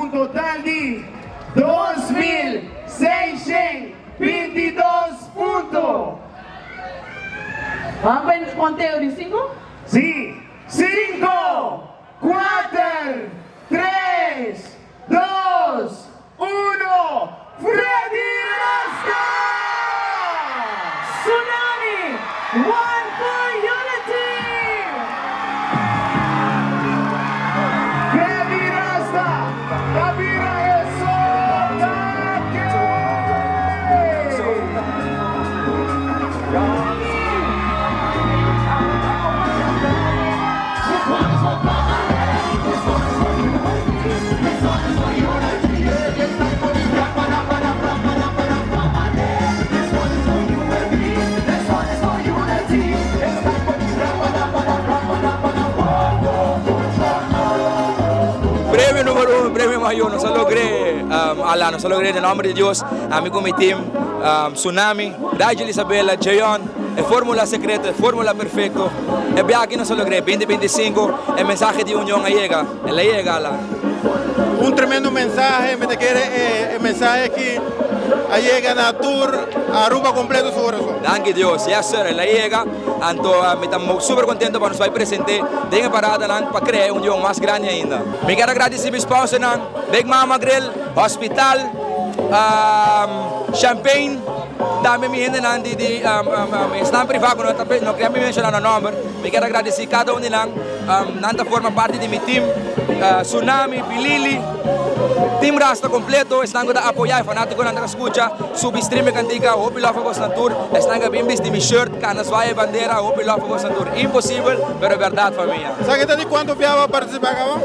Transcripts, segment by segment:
un total de 2.622 puntos. Vamos a conteo de 5? Sí, 5, 4, 3, 2, 1, Freddy Rasta! Tsunami, One for Unity! Freddy Rasta, Kabira Premio número 1, premio mayor, no se logré, Allah, no se logré en el nombre de Dios, a mí con mi team, Tsunami, Radio Isabela, Jayon, el fórmula secreta, el fórmula perfecto, el viaje no se logré, 2025, el mensaje de unión llega, Allah. Un tremendo mensaje, me te quiere el mensaje que llega a tour Aruba completo su corazón. Danke Dios, yes sir, ela llega, então estamos super contentos para nos vai presente, tem a parada para criar união mais grande ainda. Me quero agradecer meus sponsors, Big Mama Grill, Hospital, Champagne, também me ainda de estão privado, não quero me mencionar o nome, me quero agradecer cada um de lá, nanta forma parte de meu time, Tsunami, Pilili, Team Rasta completo, estão a apoiar, fanático na escuta, substream cantica, hope lá para na tour, estão bem vestido de shirt, canas vai bandeira, hope lá para na tour. Impossível, mas é verdade família. Sabe de quanto viava participar agora?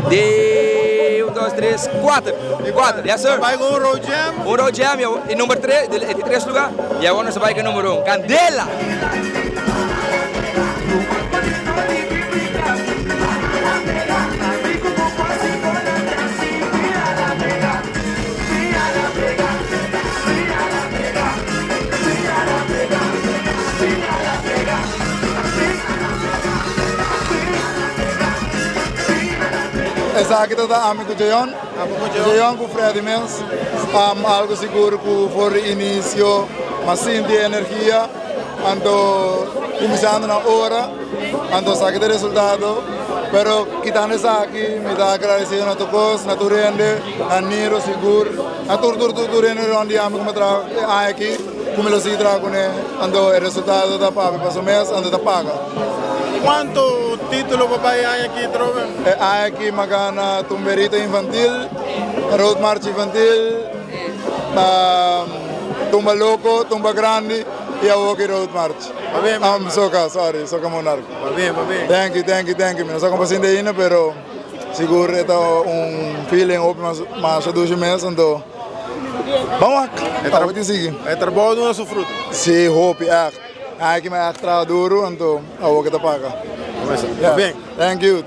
De 1, 2, 3, 4. 4, yes sir. Vai com o Road Jam? O Road Jam, e número 3, de 3 lugar, e agora nós vai com o número 1, Candela. Essa aqui está amigo Jayon, Jayon com Freddy Mills, algo seguro que for início, mas sim de energia, ando começando na hora, ando saque de resultado, pero quitando essa aqui, me dá agradecido na tocos, na turende, na Niro seguro, na turende onde amigo me traga aqui, como ele se traga, ando o resultado da paga, passo mês, ando da paga. Quanto título papai hay aquí, Troven? Hay aquí magana tumberita infantil, road march infantil, tumba loco, tumba grande y awoki road march. Va bien, soca monarca. Va bien. Thank you. No sé cómo se entiende, pero seguro está un feeling más de 12 meses, entonces vamos a seguir. Het trabalho não é seu fruto. Sí, hope, echt. Hay que me extra duro, entonces awoki te paga. Va bien. Thank you.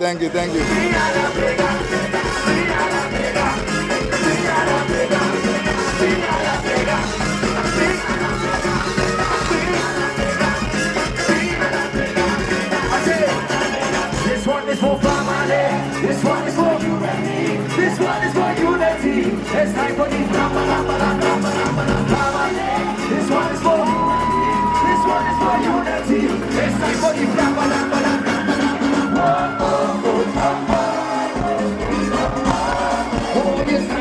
This one is for family, this one is for unity, this one is for unity. It's time for the family. This one is for unity, this one is for unity. It's time for the Oh, yes.